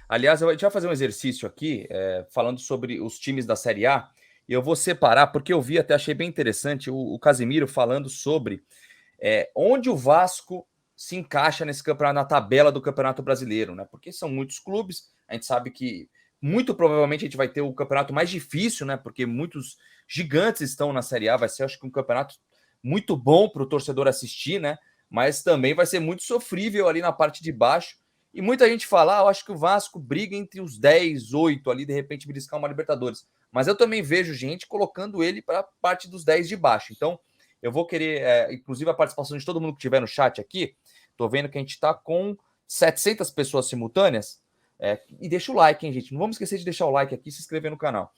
Aliás, a gente vai fazer um exercício aqui, falando sobre os times da Série A, e eu vou separar, porque eu vi, até achei bem interessante, o Casimiro falando sobre onde o Vasco se encaixa nesse campeonato, na tabela do Campeonato Brasileiro, né? Porque são muitos clubes, a gente sabe que muito provavelmente a gente vai ter o campeonato mais difícil, né? Porque muitos gigantes estão na Série A, vai ser, acho que, um campeonato muito bom para o torcedor assistir, né? Mas também vai ser muito sofrível ali na parte de baixo. E muita gente fala, eu acho que o Vasco briga entre os 10, 8 ali, de repente beliscar uma Libertadores. Mas eu também vejo gente colocando ele para a parte dos 10 de baixo. Então, eu vou querer, inclusive, a participação de todo mundo que estiver no chat aqui. Estou vendo que a gente está com 700 pessoas simultâneas. E deixa o like, hein, gente? Não vamos esquecer de deixar o like aqui e se inscrever no canal.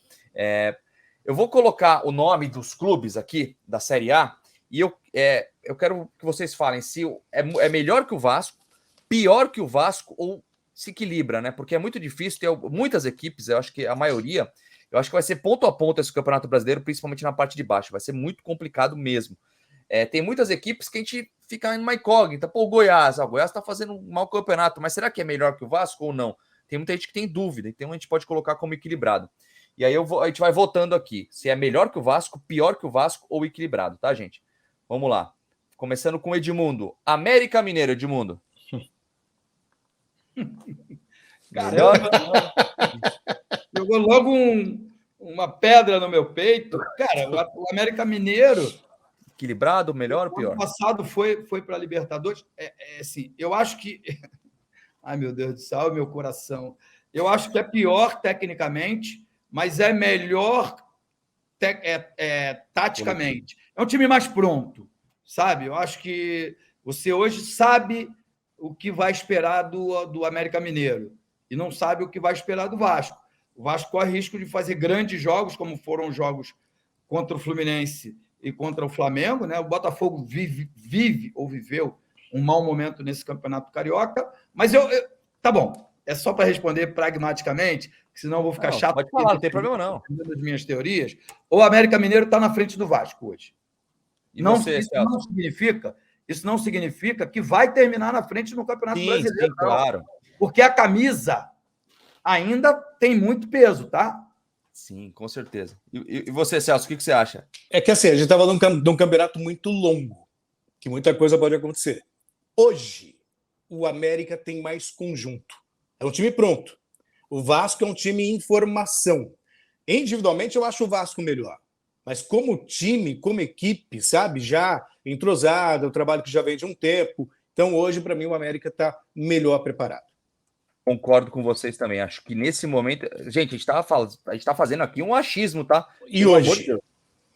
Eu vou colocar o nome dos clubes aqui da Série A e eu quero que vocês falem se é melhor que o Vasco, pior que o Vasco ou se equilibra, né? Porque é muito difícil ter muitas equipes, eu acho que a maioria, eu acho que vai ser ponto a ponto esse Campeonato Brasileiro, principalmente na parte de baixo. Vai ser muito complicado mesmo. Tem muitas equipes que a gente fica em uma incógnita. Pô, o Goiás está fazendo um mau campeonato, mas será que é melhor que o Vasco ou não? Tem muita gente que tem dúvida, então a gente pode colocar como equilibrado. E aí a gente vai votando aqui, se é melhor que o Vasco, pior que o Vasco ou equilibrado, tá, gente? Vamos lá. Começando com o Edmundo. América Mineiro, Edmundo. Melhor? Jogou logo uma pedra no meu peito. Cara, o América Mineiro... Equilibrado, melhor ou pior? O ano passado foi para a Libertadores. Assim, eu acho que... Ai, meu Deus do céu, meu coração. Eu acho que é pior tecnicamente, mas é melhor taticamente. É um time mais pronto, sabe? Eu acho que você hoje sabe o que vai esperar do América Mineiro e não sabe o que vai esperar do Vasco. O Vasco corre risco de fazer grandes jogos, como foram os jogos contra o Fluminense e contra o Flamengo, né? O Botafogo vive ou viveu um mau momento nesse Campeonato Carioca, mas tá bom, é só para responder pragmaticamente, senão eu vou ficar chato. Pode falar, não tem problema não. Das minhas teorias. O América Mineiro está na frente do Vasco hoje. E você, isso não significa que vai terminar na frente no Campeonato Brasileiro. Sim, claro. Porque a camisa ainda tem muito peso, tá? Sim, com certeza. E você, Celso, o que você acha? É que assim, a gente está falando de um campeonato muito longo, que muita coisa pode acontecer. Hoje, o América tem mais conjunto. É um time pronto. O Vasco é um time em formação. Individualmente, eu acho o Vasco melhor. Mas como time, como equipe, sabe? Já entrosado, o trabalho que já vem de um tempo. Então, hoje, para mim, o América está melhor preparado. Concordo com vocês também. Acho que nesse momento... Gente, a gente tá fazendo aqui um achismo, tá? E hoje? De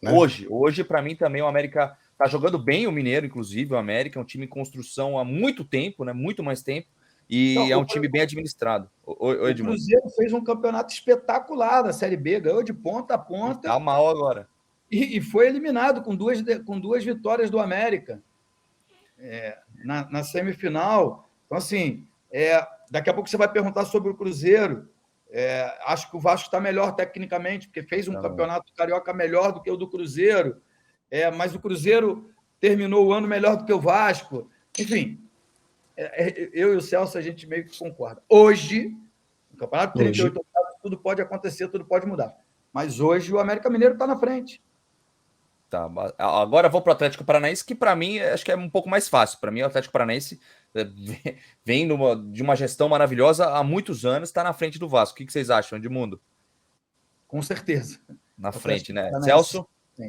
né? Hoje, para mim, também o América tá jogando bem, o Mineiro, inclusive. O América é um time em construção há muito tempo, né? Muito mais tempo. E é um time bem administrado. O Cruzeiro fez um campeonato espetacular da Série B, ganhou de ponta a ponta. Tá mal agora. E foi eliminado com duas vitórias do América na semifinal. Então, assim, daqui a pouco você vai perguntar sobre o Cruzeiro. Acho que o Vasco está melhor tecnicamente, porque fez um campeonato carioca melhor do que o do Cruzeiro. Mas o Cruzeiro terminou o ano melhor do que o Vasco. Enfim, eu e o Celso, a gente meio que concorda. Hoje, no Campeonato 38, tudo pode acontecer, tudo pode mudar. Mas hoje o América Mineiro está na frente. Tá, agora eu vou para o Atlético Paranaense, que para mim acho que é um pouco mais fácil. Para mim, o Atlético Paranaense vem de uma gestão maravilhosa há muitos anos, está na frente do Vasco. O que vocês acham, Edmundo? Com certeza. Na frente, né? Celso? Sim.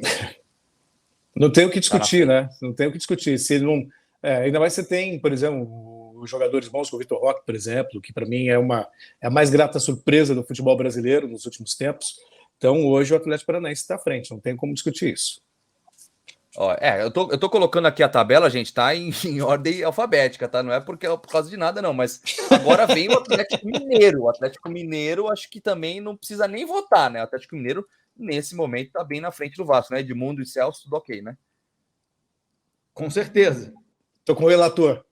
Não tem o que discutir, né? Não tem o que discutir. Se não, ainda mais você tem, por exemplo, os jogadores bons, como o Vitor Roque, por exemplo, que para mim é a mais grata surpresa do futebol brasileiro nos últimos tempos. Então, hoje o Atlético Paranaense está à frente, não tem como discutir isso. Eu tô colocando aqui a tabela, gente, tá em ordem alfabética, tá? Não é por causa de nada, não, mas agora vem o Atlético Mineiro. O Atlético Mineiro, acho que também não precisa nem votar, né? O Atlético Mineiro, nesse momento, tá bem na frente do Vasco, né? Edmundo e Celso, tudo ok, né? Com certeza. Tô com o relator.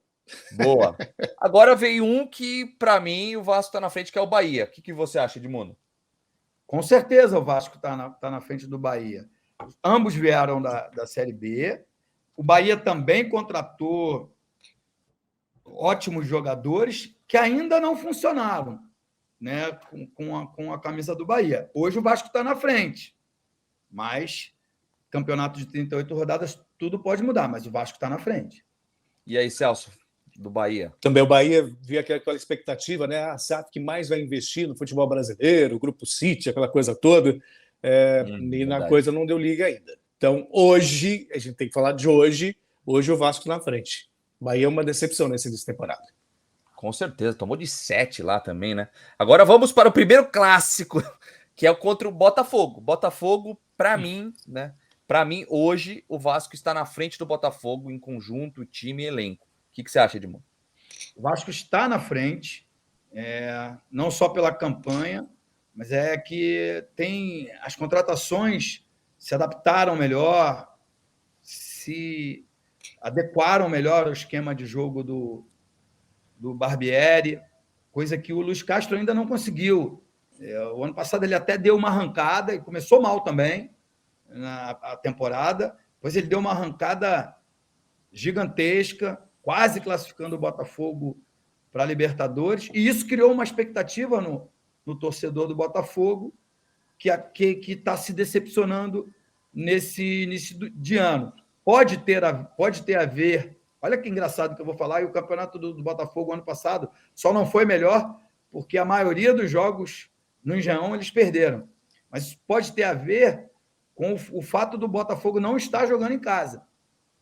Boa. Agora veio um que, para mim, o Vasco tá na frente, que é o Bahia. O que você acha, Edmundo? Com certeza o Vasco tá na frente do Bahia. Ambos vieram da Série B. O Bahia também contratou ótimos jogadores que ainda não funcionaram. né, com a camisa do Bahia. Hoje o Vasco está na frente, mas campeonato de 38 rodadas, tudo pode mudar, mas o Vasco está na frente. E aí, Celso, do Bahia? Também o Bahia via aquela expectativa, né? A SAF que mais vai investir no futebol brasileiro, o Grupo City, aquela coisa toda, e na coisa não deu liga ainda. Então, hoje, a gente tem que falar de hoje o Vasco na frente. O Bahia é uma decepção nesse início de temporada. Com certeza, tomou de 7 lá também, né? Agora vamos para o primeiro clássico, que é o contra o Botafogo. Botafogo, para mim, né? Para mim, hoje, o Vasco está na frente do Botafogo em conjunto, time e elenco. O que você acha, Edmundo? O Vasco está na frente, não só pela campanha, mas é que tem as contratações se adaptaram melhor, se adequaram melhor ao esquema de jogo do Barbieri, coisa que o Luiz Castro ainda não conseguiu. O ano passado ele até deu uma arrancada e começou mal também a temporada, depois ele deu uma arrancada gigantesca, quase classificando o Botafogo para a Libertadores, e isso criou uma expectativa no torcedor do Botafogo que está se decepcionando nesse início de ano. Pode ter a ver, olha que engraçado que eu vou falar, e o campeonato do Botafogo ano passado só não foi melhor porque a maioria dos jogos no Engenhão eles perderam. Mas isso pode ter a ver com o fato do Botafogo não estar jogando em casa.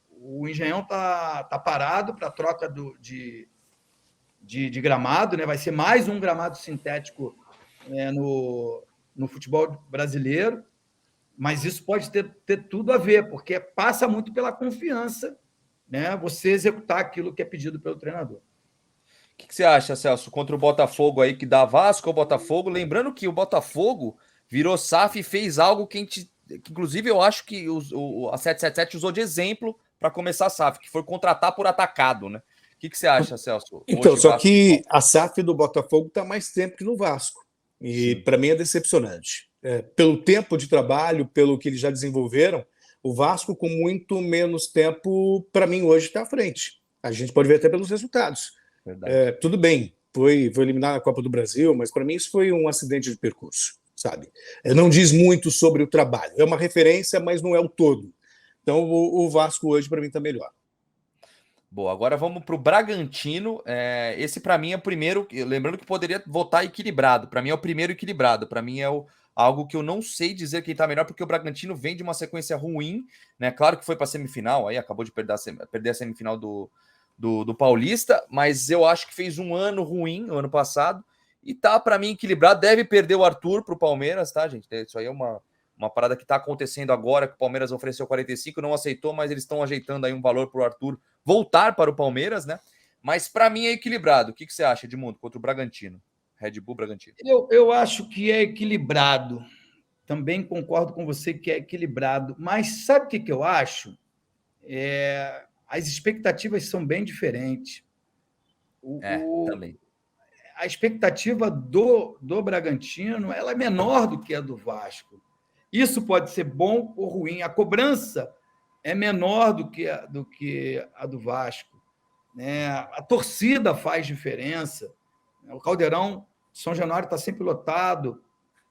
O Engenhão está parado para troca de gramado, né? Vai ser mais um gramado sintético no futebol brasileiro, mas isso pode ter tudo a ver, porque passa muito pela confiança, né? Você executar aquilo que é pedido pelo treinador. O que você acha, Celso, contra o Botafogo aí, que dá Vasco ao Botafogo? Lembrando que o Botafogo virou SAF e fez algo que inclusive eu acho que a 777 usou de exemplo para começar a SAF, que foi contratar por atacado, né? O que você acha, Celso? Então, hoje, só Vasco que a SAF do Botafogo está mais tempo que no Vasco. E para mim é decepcionante. Pelo tempo de trabalho, pelo que eles já desenvolveram, o Vasco, com muito menos tempo, para mim, hoje está à frente. A gente pode ver até pelos resultados. Tudo bem, foi eliminar a Copa do Brasil, mas para mim isso foi um acidente de percurso, sabe? Não diz muito sobre o trabalho. É uma referência, mas não é o todo. Então, o Vasco hoje, para mim, está melhor. Boa, agora vamos para o Bragantino. Esse, para mim, é o primeiro. Lembrando que poderia votar equilibrado. Para mim, é o primeiro equilibrado. Para mim, é algo que eu não sei dizer quem está melhor, porque o Bragantino vem de uma sequência ruim, né? Claro que foi para a semifinal, aí acabou de perder a semifinal do Paulista, mas eu acho que fez um ano ruim, o ano passado, e tá, para mim, equilibrado. Deve perder o Arthur para o Palmeiras, tá, gente? Isso aí é uma parada que está acontecendo agora, que o Palmeiras ofereceu 45, não aceitou, mas eles estão ajeitando aí um valor para o Arthur voltar para o Palmeiras, né? Mas para mim é equilibrado. O que você acha, Edmundo, contra o Bragantino? Red Bull Bragantino. Eu acho que é equilibrado. Também concordo com você que é equilibrado. Mas sabe o que eu acho? As expectativas são bem diferentes. Também. A expectativa do Bragantino ela é menor do que a do Vasco. Isso pode ser bom ou ruim. A cobrança é menor do que a do Vasco, né? A torcida faz diferença. O Caldeirão de São Januário está sempre lotado.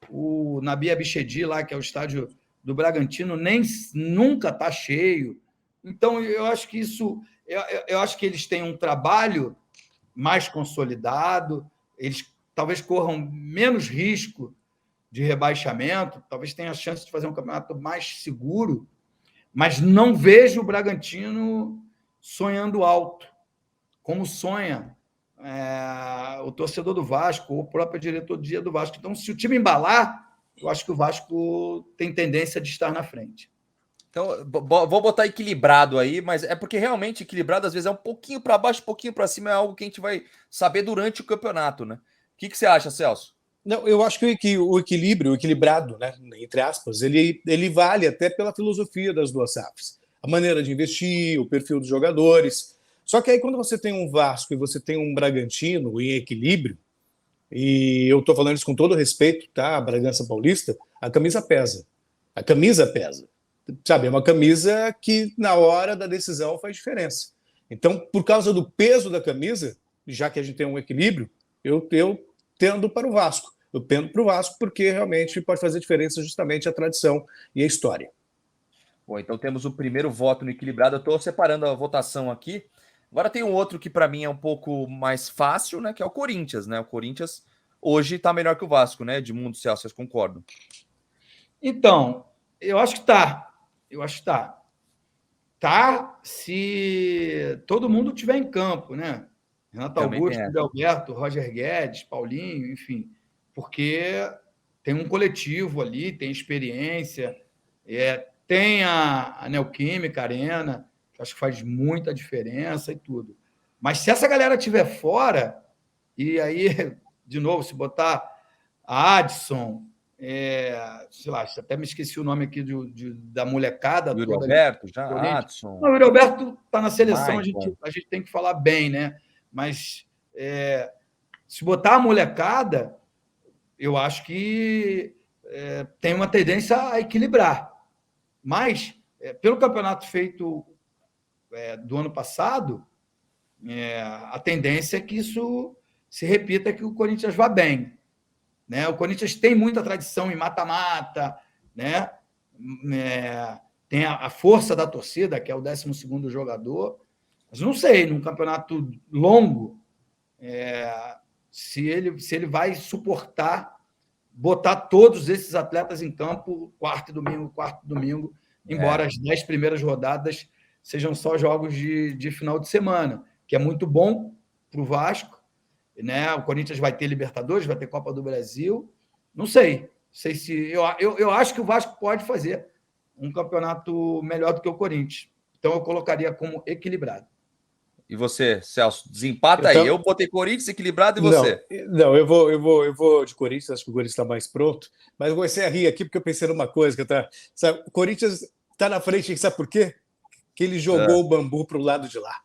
O Nabi Abichedi, lá, que é o estádio do Bragantino, nunca está cheio. Então, eu acho que eu acho que eles têm um trabalho mais consolidado, eles talvez corram menos risco de rebaixamento, talvez tenha a chance de fazer um campeonato mais seguro, mas não vejo o Bragantino sonhando alto, como sonha o torcedor do Vasco, ou o próprio diretor do Vasco. Então, se o time embalar, eu acho que o Vasco tem tendência de estar na frente. Então, vou botar equilibrado aí, mas é porque realmente equilibrado às vezes é um pouquinho para baixo, um pouquinho para cima, é algo que a gente vai saber durante o campeonato, né? O que você acha, Celso? Não, eu acho que o equilíbrio, o equilibrado, né, entre aspas, ele vale até pela filosofia das duas SAFs. A maneira de investir, o perfil dos jogadores. Só que aí quando você tem um Vasco e você tem um Bragantino em equilíbrio, e eu estou falando isso com todo respeito, tá? A Bragança Paulista, a camisa pesa. A camisa pesa. Sabe, é uma camisa que na hora da decisão faz diferença. Então, por causa do peso da camisa, já que a gente tem um equilíbrio, eu tendo para o Vasco. Eu pendo para o Vasco porque realmente pode fazer diferença justamente a tradição e a história. Bom, então temos o primeiro voto no equilibrado. Eu estou separando a votação aqui. Agora tem um outro que para mim é um pouco mais fácil, né? Que é o Corinthians, né? O Corinthians hoje está melhor que o Vasco, né? Edmundo, Celso, vocês concordam? Então, eu acho que está. Eu acho que está. Tá se todo mundo tiver em campo, né? Renato Augusto, Alberto, Roger Guedes, Paulinho, enfim, porque tem um coletivo ali, tem experiência, tem a Neoquímica Arena, que acho que faz muita diferença e tudo. Mas se essa galera estiver fora, e aí, de novo, se botar a Adson, sei lá, até me esqueci o nome aqui da molecada Yuri toda. Alberto, já, Adson. O Yuri Alberto está na seleção, a gente tem que falar bem, né? Mas se botar a molecada, eu acho que tem uma tendência a equilibrar. Mas, pelo campeonato feito do ano passado, a tendência é que isso se repita, que o Corinthians vá bem. Né? O Corinthians tem muita tradição em mata-mata, né? Tem a força da torcida, que é o 12º jogador. Mas não sei, num campeonato longo, se ele vai suportar botar todos esses atletas em campo quarto e domingo, embora as 10 primeiras rodadas sejam só jogos de final de semana, que é muito bom para o Vasco. Né? O Corinthians vai ter Libertadores, vai ter Copa do Brasil. Não sei se eu acho que o Vasco pode fazer um campeonato melhor do que o Corinthians. Então eu colocaria como equilibrado. E você, Celso, desempata aí. Eu botei Corinthians equilibrado e você? Não, eu vou de Corinthians, acho que o Corinthians está mais pronto, mas eu comecei a rir aqui porque eu pensei numa coisa, sabe, o Corinthians está na frente, sabe por quê? Que ele jogou o bambu para o lado de lá.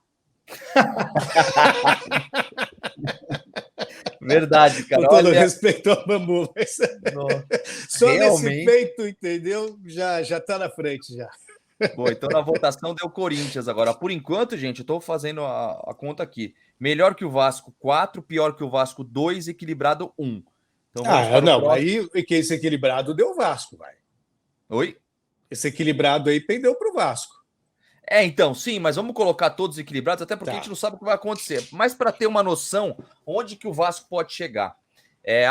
Verdade, cara. Com todo respeito ao bambu. Mas... Só realmente... nesse feito, entendeu? Já está na frente, já. Bom, então na votação deu Corinthians agora. Por enquanto, gente, eu estou fazendo a conta aqui. Melhor que o Vasco, 4. Pior que o Vasco, 2. Equilibrado, 1. Então, não, aí que esse equilibrado deu o Vasco, vai. Oi? Esse equilibrado aí pendeu para o Vasco. Então, sim, mas vamos colocar todos equilibrados, até porque a gente não sabe o que vai acontecer. Mas para ter uma noção onde que o Vasco pode chegar.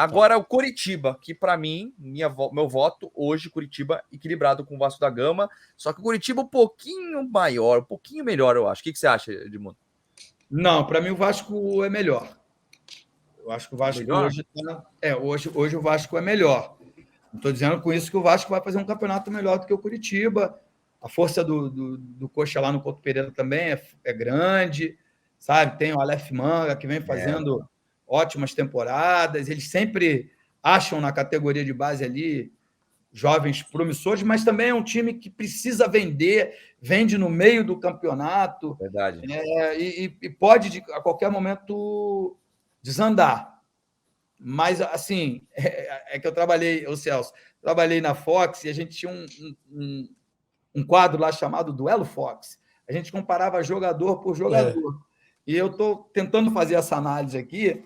Agora o Coritiba, que para mim, meu voto hoje, Coritiba equilibrado com o Vasco da Gama, só que o Coritiba um pouquinho maior, um pouquinho melhor, eu acho. O que você acha, Edmundo? Não, para mim o Vasco é melhor. Eu acho que o Vasco hoje o Vasco é melhor. Não estou dizendo com isso que o Vasco vai fazer um campeonato melhor do que o Coritiba. A força do Coxa lá no Couto Pereira também é grande, sabe? Tem o Aleph Manga, que vem fazendo ótimas temporadas. Eles sempre acham na categoria de base ali jovens promissores, mas também é um time que precisa vende no meio do campeonato. Verdade. E pode, a qualquer momento, desandar. Mas, assim, que eu trabalhei, Celso, trabalhei na Fox e a gente tinha um quadro lá chamado Duelo Fox. A gente comparava jogador por jogador. E eu estou tentando fazer essa análise aqui,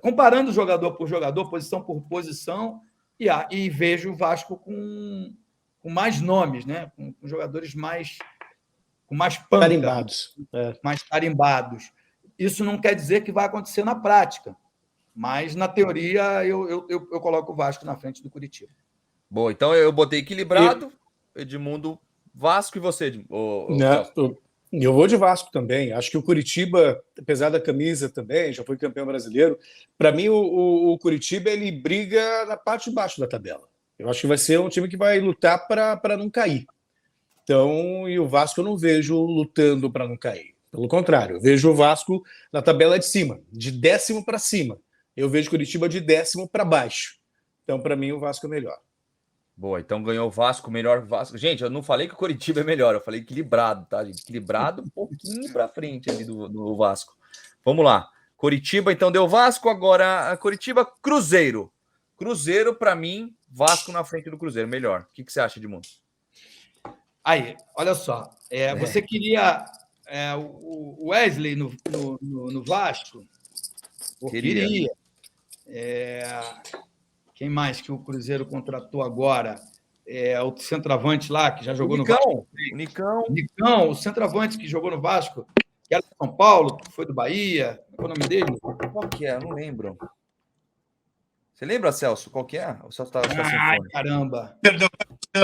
comparando jogador por jogador, posição por posição, e vejo o Vasco com mais nomes, né? Com jogadores com mais panca, mais tarimbados. Isso não quer dizer que vai acontecer na prática, mas, na teoria, eu coloco o Vasco na frente do Coritiba. Bom, então eu botei equilibrado, Edmundo, Vasco, e você, eu vou de Vasco também. Acho que o Coritiba, apesar da camisa também, já foi campeão brasileiro. Para mim, o Coritiba ele briga na parte de baixo da tabela. Eu acho que vai ser um time que vai lutar para não cair. Então, e o Vasco eu não vejo lutando para não cair. Pelo contrário, eu vejo o Vasco na tabela de cima, de 10º para cima. Eu vejo Coritiba de 10º para baixo. Então, para mim, o Vasco é melhor. Boa, então ganhou o Vasco, melhor Vasco. Gente, eu não falei que o Coritiba é melhor, eu falei equilibrado, tá, gente? Equilibrado um pouquinho para frente ali do Vasco. Vamos lá. Coritiba, então deu Vasco, agora Coritiba, Cruzeiro. Cruzeiro, para mim, Vasco na frente do Cruzeiro, melhor. O que você acha, Edmundo? Aí, olha só, você queria o Wesley no Vasco? Queria. Quem mais que o Cruzeiro contratou agora? O centroavante lá, que já jogou no Nicão, Vasco. o Nicão. Nicão, o centroavante que jogou no Vasco, que era de São Paulo, que foi do Bahia. Qual é o nome dele? Qual que é? Não lembro. Você lembra, Celso? Qual que é? O Celso tá sem Ai, fone. caramba. Perdão,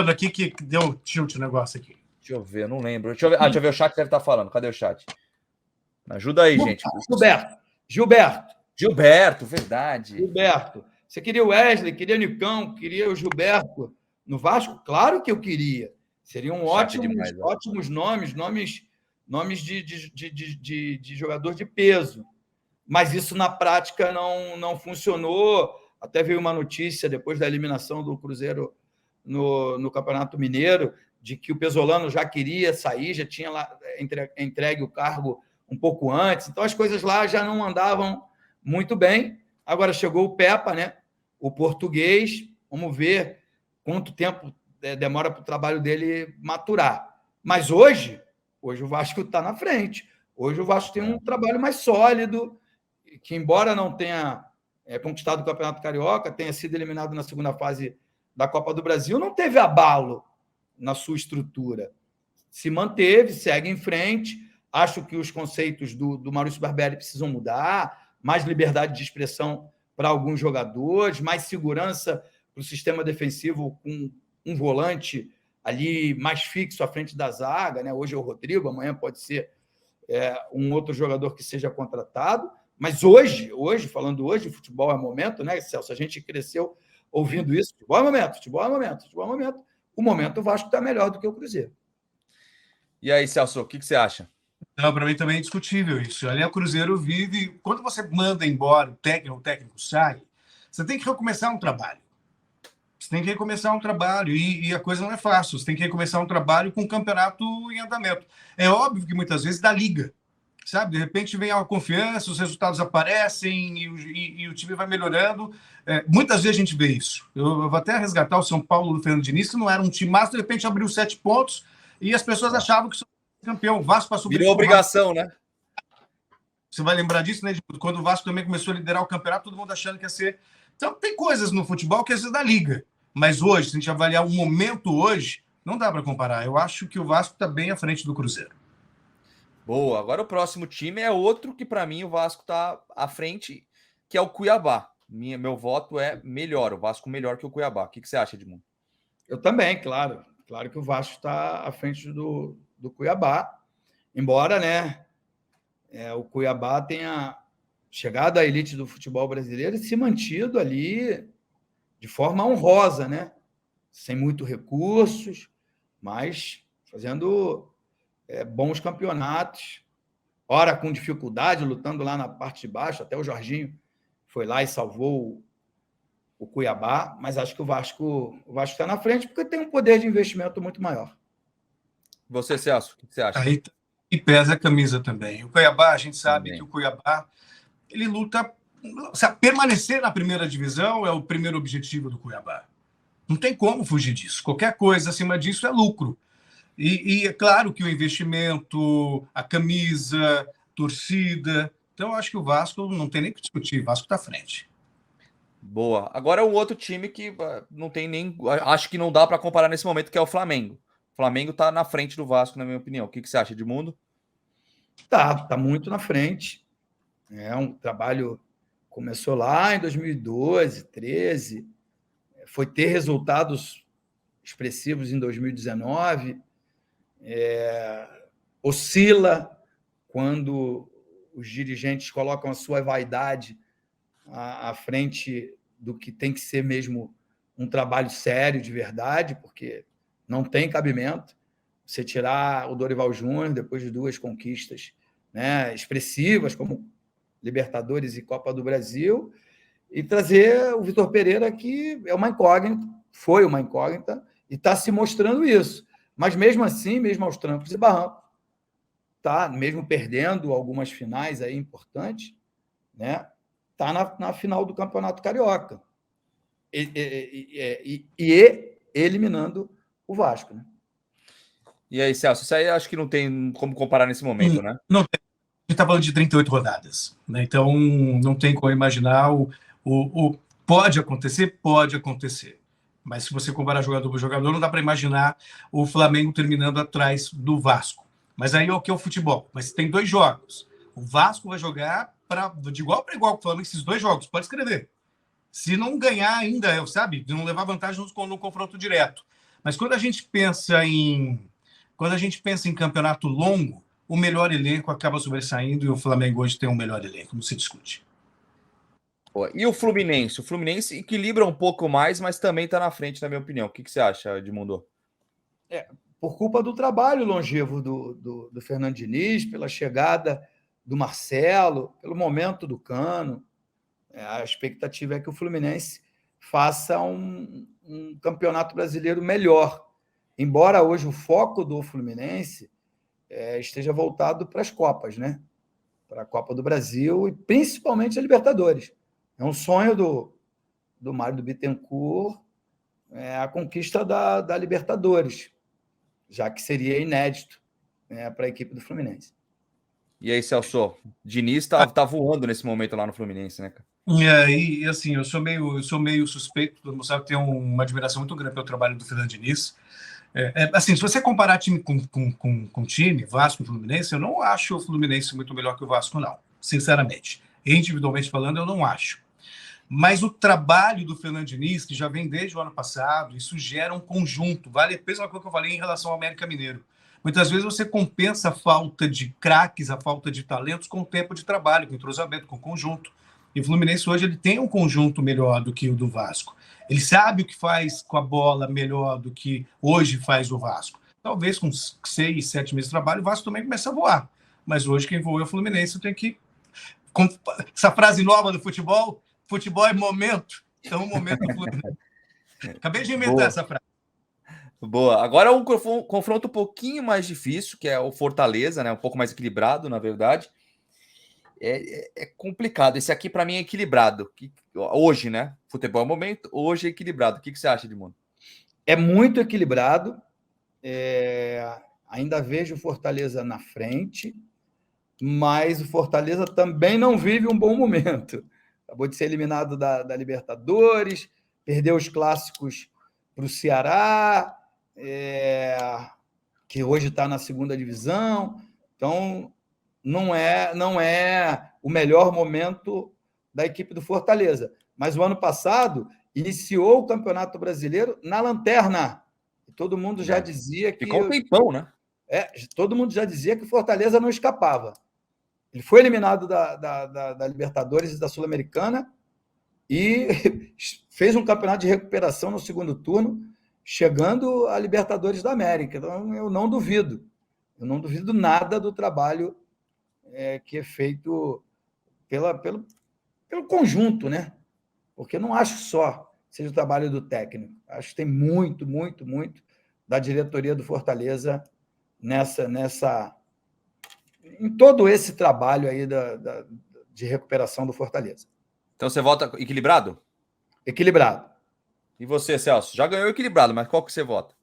aqui que deu tilt o negócio aqui. Deixa eu ver, não lembro. Deixa eu ver o chat que deve estar falando. Cadê o chat? Me ajuda aí, gente. Gilberto, verdade. Gilberto. Você queria o Wesley, queria o Nicão, queria o Gilberto no Vasco? Claro que eu queria. Seriam ótimos nomes de jogador de peso. Mas isso na prática não funcionou. Até veio uma notícia depois da eliminação do Cruzeiro no Campeonato Mineiro, de que o Pesolano já queria sair, já tinha lá entregue o cargo um pouco antes. Então as coisas lá já não andavam muito bem. Agora chegou o Pepa, né? O português. Vamos ver quanto tempo demora para o trabalho dele maturar. Mas hoje o Vasco está na frente. Hoje o Vasco tem um trabalho mais sólido, que embora não tenha conquistado o Campeonato Carioca, tenha sido eliminado na segunda fase da Copa do Brasil, não teve abalo na sua estrutura. Se manteve, segue em frente. Acho que os conceitos do Maurício Barbieri precisam mudar, mais liberdade de expressão para alguns jogadores, mais segurança para o sistema defensivo com um volante ali mais fixo à frente da zaga, né? Hoje é o Rodrigo, amanhã pode ser um outro jogador que seja contratado. Mas hoje, falando hoje, futebol é momento, né, Celso? A gente cresceu ouvindo isso. Futebol é momento, futebol é momento, futebol é momento. O momento o Vasco está melhor do que o Cruzeiro. E aí, Celso, o que você acha? Não, para mim também é discutível isso. Ali o Cruzeiro vive... Quando você manda embora o técnico sai, você tem que recomeçar um trabalho. Você tem que recomeçar um trabalho e a coisa não é fácil. Você tem que recomeçar um trabalho com o campeonato em andamento. É óbvio que muitas vezes dá liga, sabe? De repente vem a confiança, os resultados aparecem e o time vai melhorando. Muitas vezes a gente vê isso. Eu vou até resgatar o São Paulo do Fernando Diniz, que não era um time massa, de repente abriu 7 pontos e as pessoas achavam que campeão. O Vasco passou... Virou obrigação, né? Você vai lembrar disso, né? Quando o Vasco também começou a liderar o campeonato, todo mundo achando que ia ser... Então, tem coisas no futebol que às vezes dá liga. Mas hoje, se a gente avaliar o momento hoje, não dá para comparar. Eu acho que o Vasco está bem à frente do Cruzeiro. Boa. Agora o próximo time é outro que, para mim, o Vasco está à frente, que é o Cuiabá. Meu voto é melhor. O Vasco melhor que o Cuiabá. O que você acha, Edmundo? Eu também, claro. Claro que o Vasco está à frente do Cuiabá. Embora, né, o Cuiabá tenha chegado à elite do futebol brasileiro e se mantido ali de forma honrosa, né? Sem muitos recursos, mas fazendo bons campeonatos, ora com dificuldade, lutando lá na parte de baixo, até o Jorginho foi lá e salvou o Cuiabá, mas acho que o Vasco está na frente porque tem um poder de investimento muito maior. Você, Celso, o que você acha? Aí e pesa a camisa também. O Cuiabá, a gente sabe que o Cuiabá ele luta... Permanecer na primeira divisão é o primeiro objetivo do Cuiabá. Não tem como fugir disso. Qualquer coisa acima disso é lucro. E é claro que o investimento, a camisa, torcida... Então, eu acho que o Vasco não tem nem o que discutir. O Vasco está à frente. Boa. Agora, um outro time que não tem nem... Acho que não dá para comparar nesse momento, que é o Flamengo. O Flamengo está na frente do Vasco, na minha opinião. O que você acha, Edmundo? Tá muito na frente. É um trabalho... Começou lá em 2012, 2013, foi ter resultados expressivos em 2019, oscila quando os dirigentes colocam a sua vaidade à frente do que tem que ser mesmo um trabalho sério, de verdade, porque não tem cabimento você tirar o Dorival Júnior depois de 2 conquistas, né, expressivas, como Libertadores e Copa do Brasil, e trazer o Vitor Pereira, que é uma incógnita, foi uma incógnita, e está se mostrando isso. Mas, mesmo assim, mesmo aos trancos e barrancos, tá, mesmo perdendo algumas finais aí importantes, né, está na final do Campeonato Carioca. E eliminando o Vasco. Né? E aí, Celso, isso aí acho que não tem como comparar nesse momento, né? Não tem. A gente está falando de 38 rodadas, né? Então não tem como imaginar Pode acontecer? Pode acontecer. Mas se você comparar jogador por jogador, não dá para imaginar o Flamengo terminando atrás do Vasco. Mas aí é o que é o futebol. Mas tem 2 jogos. O Vasco vai jogar de igual para igual com o Flamengo esses 2 jogos. Pode escrever. Se não ganhar ainda, sabe? De não levar vantagem no confronto direto. Mas quando a gente pensa em campeonato longo, o melhor elenco acaba sobressaindo e o Flamengo hoje tem um melhor elenco, não se discute. E o Fluminense? O Fluminense equilibra um pouco mais, mas também está na frente, na minha opinião. O que você acha, Edmundo? Por culpa do trabalho longevo do Fernando Diniz, pela chegada do Marcelo, pelo momento do Cano. A expectativa é que o Fluminense faça um campeonato brasileiro melhor. Embora hoje o foco do Fluminense esteja voltado para as Copas, né? Para a Copa do Brasil e principalmente a Libertadores. É um sonho do Mário do Bittencourt a conquista da Libertadores, já que seria inédito para a equipe do Fluminense. E aí, Celso, Diniz tá voando nesse momento lá no Fluminense, né, cara? E assim, eu sou meio suspeito, todo mundo sabe que tem uma admiração muito grande pelo trabalho do Fernando Diniz. Assim, se você comparar time com time, Vasco e Fluminense, eu não acho o Fluminense muito melhor que o Vasco, não. Sinceramente. Individualmente falando, eu não acho. Mas o trabalho do Fernando Diniz, que já vem desde o ano passado, isso gera um conjunto. Vale a mesma coisa que eu falei em relação ao América Mineiro. Muitas vezes você compensa a falta de craques, a falta de talentos com o tempo de trabalho, com entrosamento, com conjunto. E o Fluminense hoje ele tem um conjunto melhor do que o do Vasco. Ele sabe o que faz com a bola melhor do que hoje faz o Vasco. Talvez com 6, 7 meses de trabalho, o Vasco também começa a voar. Mas hoje quem voa é o Fluminense. Tem que... Essa frase nova do futebol é momento. Então, o momento do Fluminense. Acabei de inventar essa frase. Boa. Agora é um confronto um pouquinho mais difícil, que é o Fortaleza, né? Um pouco mais equilibrado, na verdade. É complicado. Esse aqui, para mim, é equilibrado. Hoje, né? Futebol é momento, hoje é equilibrado. O que você acha, Edmundo? É muito equilibrado. Ainda vejo o Fortaleza na frente, mas o Fortaleza também não vive um bom momento. Acabou de ser eliminado da Libertadores, perdeu os clássicos para o Ceará, que hoje está na segunda divisão. Então, não é o melhor momento da equipe do Fortaleza. Mas o ano passado iniciou o Campeonato Brasileiro na lanterna. Todo mundo já dizia que... Ficou um tempão, né? Todo mundo já dizia que o Fortaleza não escapava. Ele foi eliminado da Libertadores e da Sul-Americana e fez um campeonato de recuperação no segundo turno, chegando à Libertadores da América. Então, eu não duvido. Eu não duvido nada do trabalho que é feito pelo conjunto, né? Porque eu não acho só seja o trabalho do técnico. Acho que tem muito, muito, muito da diretoria do Fortaleza em todo esse trabalho aí de recuperação do Fortaleza. Então você vota equilibrado? Equilibrado. E você, Celso? Já ganhou equilibrado, mas qual que você vota?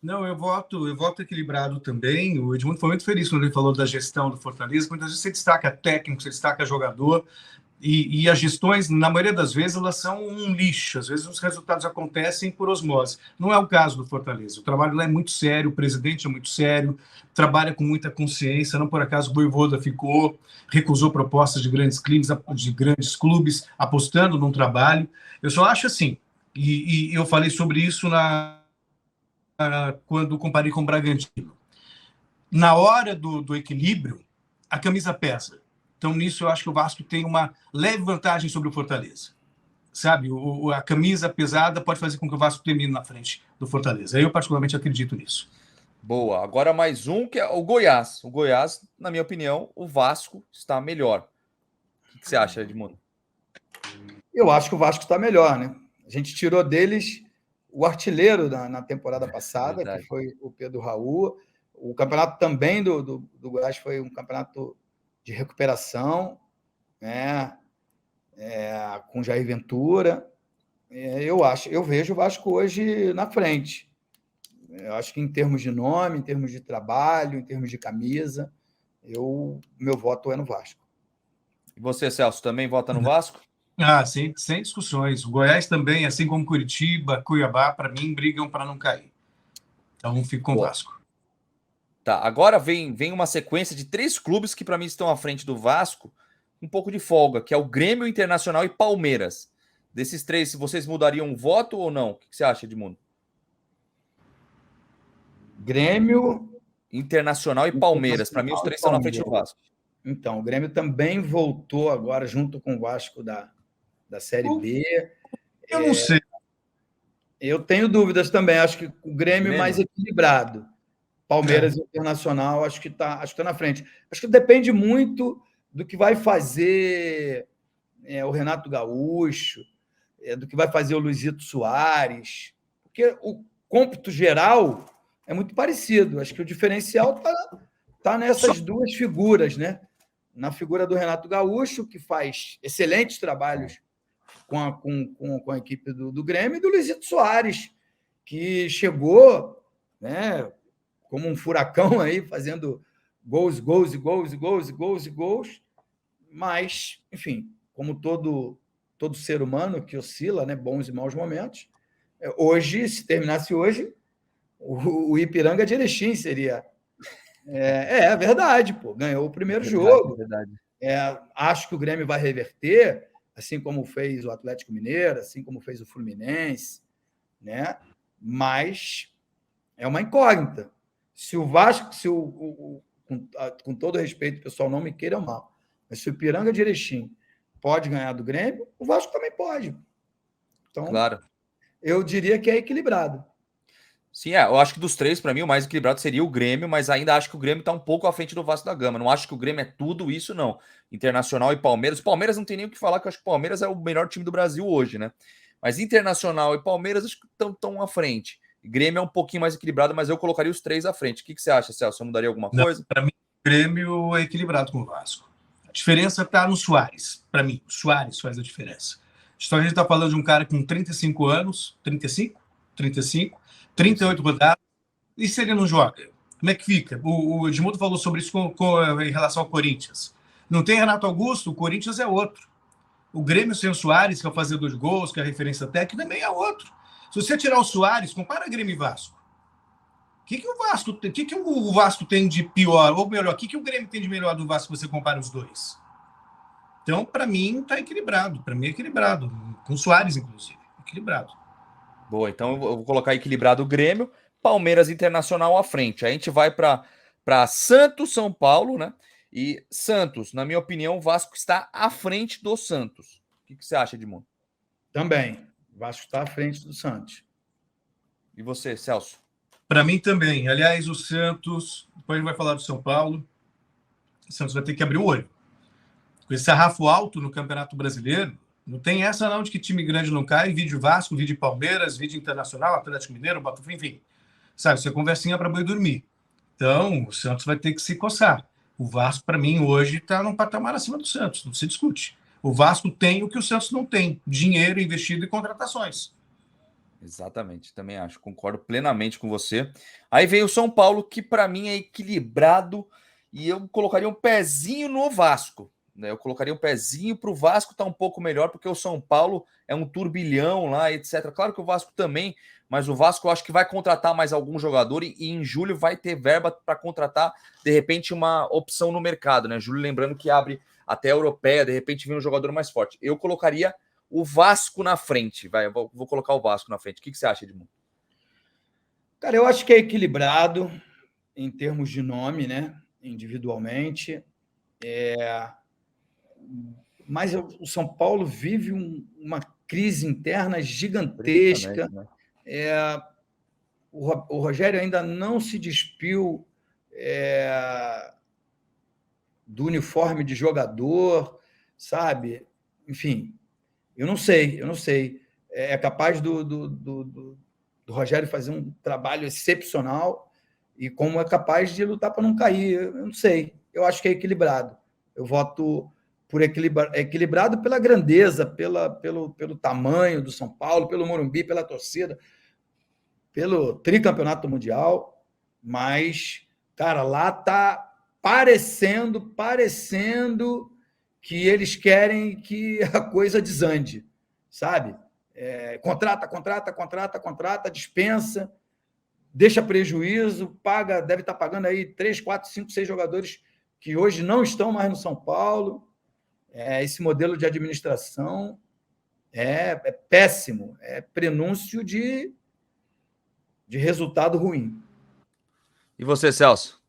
Não, eu voto equilibrado também. O Edmundo foi muito feliz quando ele falou da gestão do Fortaleza. Muitas vezes você destaca técnico, você destaca jogador, e as gestões, na maioria das vezes, elas são um lixo. Às vezes os resultados acontecem por osmose. Não é o caso do Fortaleza. O trabalho lá é muito sério, o presidente é muito sério, trabalha com muita consciência. Não por acaso o Vojvoda recusou propostas de grandes clubes, apostando num trabalho. Eu só acho assim, e eu falei sobre isso quando comparei com o Bragantino. Na hora do equilíbrio, a camisa pesa. Então, nisso, eu acho que o Vasco tem uma leve vantagem sobre o Fortaleza. Sabe? A camisa pesada pode fazer com que o Vasco termine na frente do Fortaleza. Eu, particularmente, acredito nisso. Boa. Agora mais um, que é o Goiás. O Goiás, na minha opinião, o Vasco está melhor. O que você acha, Edmundo? Eu acho que o Vasco está melhor, né? A gente tirou deles o artilheiro na temporada passada, que foi o Pedro Raul. O campeonato também do Goiás foi um campeonato de recuperação, né? Com Jair Ventura. Eu vejo o Vasco hoje na frente. Eu acho que em termos de nome, em termos de trabalho, em termos de camisa, meu voto é no Vasco. E você, Celso, também vota no Vasco? Sem discussões. O Goiás também, assim como Curitiba, Cuiabá, para mim, brigam para não cair. Então, fico com o Vasco. Tá, agora vem uma sequência de 3 clubes que para mim estão à frente do Vasco, um pouco de folga, que é o Grêmio, Internacional e Palmeiras. Desses 3, vocês mudariam um voto ou não? O que você acha, Edmundo? Grêmio, Internacional e Palmeiras. Para mim, os 3 estão na frente do Vasco. Então, o Grêmio também voltou agora junto com o Vasco da Série B. Eu não sei. Eu tenho dúvidas também. Acho que o Grêmio mais equilibrado. Palmeiras e Internacional, acho que tá na frente. Acho que depende muito do que vai fazer o Renato Gaúcho, do que vai fazer o Luizito Soares, porque o cômputo geral é muito parecido. Acho que o diferencial tá nessas duas figuras, né? Na figura do Renato Gaúcho, que faz excelentes trabalhos com a equipe do Grêmio, e do Luizito Soares, que chegou, né, como um furacão aí, fazendo gols, mas, enfim, como todo ser humano que oscila, né, bons e maus momentos, hoje, se terminasse hoje, o Ipiranga de Erechim seria... É verdade, pô, ganhou o primeiro jogo. Verdade. Acho que o Grêmio vai reverter, assim como fez o Atlético Mineiro, assim como fez o Fluminense, né? Mas é uma incógnita. Se o Vasco, com todo respeito, o pessoal não me queira mal, mas se o Ipiranga de Erechim pode ganhar do Grêmio, o Vasco também pode. Então, claro, eu diria que é equilibrado. Sim, eu acho que dos 3, para mim, o mais equilibrado seria o Grêmio, mas ainda acho que o Grêmio está um pouco à frente do Vasco da Gama. Não acho que o Grêmio é tudo isso, não. Internacional e Palmeiras. Palmeiras não tem nem o que falar, que eu acho que o Palmeiras é o melhor time do Brasil hoje, né? Mas Internacional e Palmeiras acho que estão à frente. Grêmio é um pouquinho mais equilibrado, mas eu colocaria os 3 à frente. O que você acha, Celso? Você mudaria alguma coisa? Para mim, o Grêmio é equilibrado com o Vasco. A diferença está no Soares. Para mim, o Soares faz a diferença. Então, a gente está falando de um cara com 35 anos, 35, 38 rodadas, e se ele não joga? Como é que fica? O Edmundo falou sobre isso em relação ao Corinthians. Não tem Renato Augusto, o Corinthians é outro. O Grêmio sem o Soares, que é o fazedor de gols, que é a referência técnica, também é outro. Se você tirar o Soares, compara Grêmio e Vasco. O que o Vasco tem de pior? Ou melhor, o que o Grêmio tem de melhor do Vasco se você compara os dois? Então, para mim, está equilibrado. Para mim, é equilibrado. Com o Soares, inclusive. Equilibrado. Boa, então eu vou colocar equilibrado o Grêmio, Palmeiras Internacional à frente. Aí a gente vai para Santos, São Paulo, né? E Santos, na minha opinião, o Vasco está à frente do Santos. O que você acha, Edmundo? Também. O Vasco está à frente do Santos. E você, Celso? Para mim também. Aliás, o Santos, depois a gente vai falar do São Paulo, o Santos vai ter que abrir o olho. Com esse sarrafo alto no Campeonato Brasileiro, não tem essa não de que time grande não cai, vídeo Vasco, vídeo Palmeiras, vídeo Internacional, Atlético Mineiro, Botafogo, enfim. Sabe, isso é conversinha para boi dormir. Então, o Santos vai ter que se coçar. O Vasco, para mim, hoje está num patamar acima do Santos, não se discute. O Vasco tem o que o Santos não tem, dinheiro investido em contratações. Exatamente, também acho, concordo plenamente com você. Aí vem o São Paulo, que para mim é equilibrado, e eu colocaria um pezinho no Vasco. Eu colocaria um pezinho para o Vasco estar um pouco melhor, porque o São Paulo é um turbilhão lá, etc. Claro que o Vasco também, mas o Vasco eu acho que vai contratar mais algum jogador e em julho vai ter verba para contratar, de repente, uma opção no mercado, né? Julho, lembrando que abre até a Europeia, de repente vem um jogador mais forte. Eu colocaria o Vasco na frente, eu vou colocar o Vasco na frente. O que você acha, Edmundo? Cara, eu acho que é equilibrado em termos de nome, né? Individualmente. Mas o São Paulo vive uma crise interna gigantesca. Né? O Rogério ainda não se despiu do uniforme de jogador, sabe? Enfim, eu não sei. É capaz do Rogério fazer um trabalho excepcional e como é capaz de lutar para não cair. Eu não sei. Eu acho que é equilibrado. Eu voto por equilibrado pela grandeza, pelo tamanho do São Paulo, pelo Morumbi, pela torcida, pelo tricampeonato mundial, mas, cara, lá tá parecendo que eles querem que a coisa desande, sabe? Contrata, dispensa, deixa prejuízo, paga, deve estar pagando aí 3, 4, 5, 6 jogadores que hoje não estão mais no São Paulo. Esse modelo de administração é péssimo, é prenúncio de resultado ruim. E você, Celso?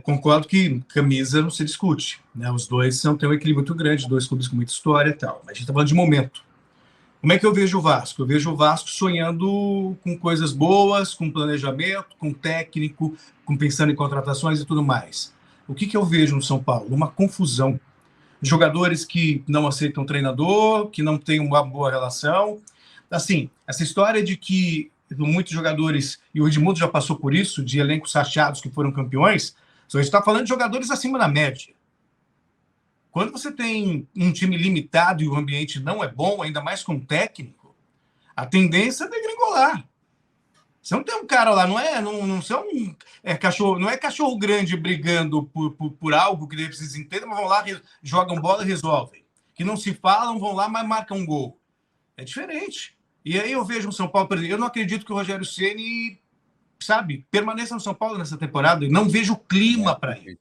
Concordo que camisa não se discute, né? Os dois têm um equilíbrio muito grande, dois clubes com muita história e tal. Mas a gente está falando de momento. Como é que eu vejo o Vasco? Eu vejo o Vasco sonhando com coisas boas, com planejamento, com técnico, pensando em contratações e tudo mais. O que eu vejo no São Paulo? Uma confusão. Jogadores que não aceitam treinador, que não têm uma boa relação. Assim, essa história de que muitos jogadores, e o Edmundo já passou por isso, de elencos achados que foram campeões, só a gente está falando de jogadores acima da média. Quando você tem um time limitado e o ambiente não é bom, ainda mais com técnico, a tendência é degringolar. Você não tem um cara lá, não é cachorro grande brigando por algo que eles entendam, mas vão lá, jogam bola e resolvem. Que não se falam, vão lá, mas marcam um gol. É diferente. E aí eu vejo o São Paulo, por exemplo, eu não acredito que o Rogério Ceni, permaneça no São Paulo nessa temporada, e não vejo clima para ele.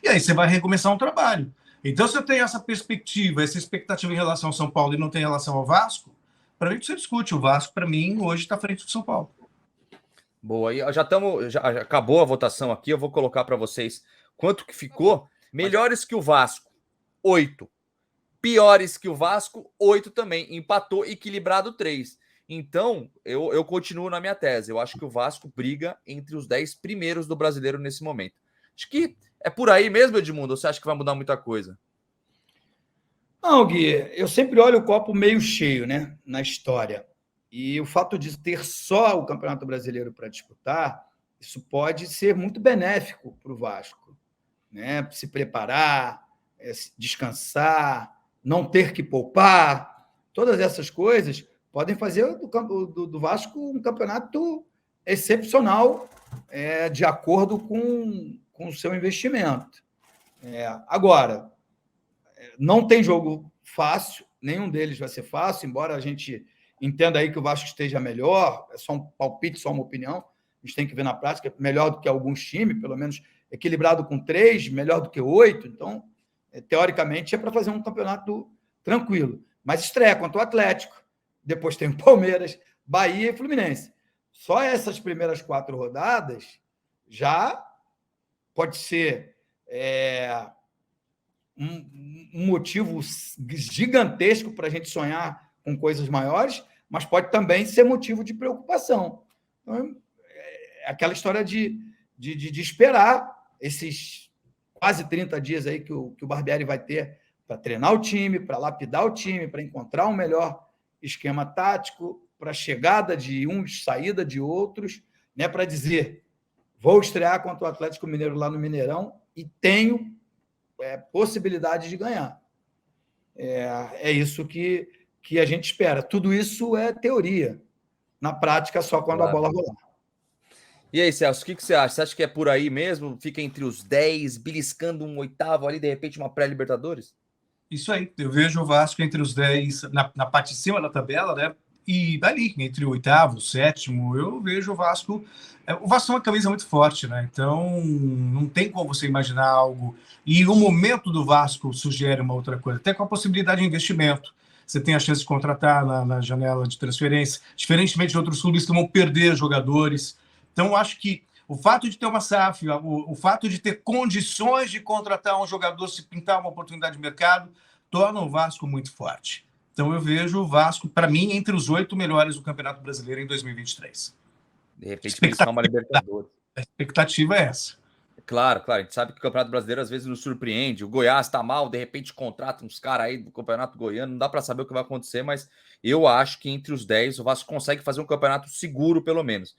E aí você vai recomeçar um trabalho. Então, se eu tenho essa perspectiva, essa expectativa em relação ao São Paulo e não tem relação ao Vasco, para mim você discute. O Vasco, para mim, hoje está à frente do São Paulo. Boa, e já acabou a votação aqui, eu vou colocar para vocês quanto que ficou. Melhores que o Vasco, 8. Piores que o Vasco, 8 também. Empatou, equilibrado 3. Então, eu continuo na minha tese. Eu acho que o Vasco briga entre os 10 primeiros do Brasileiro nesse momento. Acho que é por aí mesmo, Edmundo? Ou você acha que vai mudar muita coisa? Não, Gui, eu sempre olho o copo meio cheio, né, na história. E o fato de ter só o Campeonato Brasileiro para disputar, isso pode ser muito benéfico para o Vasco, né? Se preparar, descansar, não ter que poupar, todas essas coisas podem fazer do Vasco um campeonato excepcional, de acordo com o seu investimento. Agora, não tem jogo fácil, nenhum deles vai ser fácil, embora a gente entenda aí que o Vasco esteja melhor, é só um palpite, só uma opinião, a gente tem que ver na prática, melhor do que alguns times, pelo menos equilibrado com 3, melhor do que 8, então, teoricamente, é para fazer um campeonato tranquilo. Mas estreia contra o Atlético, depois tem o Palmeiras, Bahia e Fluminense. Só essas primeiras 4 rodadas já pode ser um motivo gigantesco para a gente sonhar com coisas maiores, mas pode também ser motivo de preocupação. Então, é aquela história de esperar esses quase 30 dias aí que o Barbieri vai ter para treinar o time, para lapidar o time, para encontrar um melhor esquema tático, para chegada de uns, saída de outros, né, para dizer, vou estrear contra o Atlético Mineiro lá no Mineirão e tenho possibilidade de ganhar. É isso que a gente espera. Tudo isso é teoria. Na prática, só quando a bola rolar. E aí, Celso, o que você acha? Você acha que é por aí mesmo? Fica entre os 10, beliscando um 8º ali, de repente uma pré-Libertadores? Isso aí. Eu vejo o Vasco entre os 10, na parte de cima da tabela, né? E dali, entre o 8º, o 7º, eu vejo o Vasco. O Vasco é uma camisa muito forte, né? Então, não tem como você imaginar algo. E o momento do Vasco sugere uma outra coisa, até com a possibilidade de investimento. Você tem a chance de contratar na janela de transferência, diferentemente de outros clubes que vão perder jogadores. Então, acho que o fato de ter uma SAF, o fato de ter condições de contratar um jogador, se pintar uma oportunidade de mercado, torna o Vasco muito forte. Então, eu vejo o Vasco, para mim, entre os 8 melhores do Campeonato Brasileiro em 2023. De repente, pensar uma Libertadores. A expectativa é essa. Claro, a gente sabe que o Campeonato Brasileiro às vezes nos surpreende. O Goiás está mal, de repente contrata uns caras aí do Campeonato Goiano, não dá para saber o que vai acontecer, mas eu acho que entre os 10 o Vasco consegue fazer um campeonato seguro, pelo menos.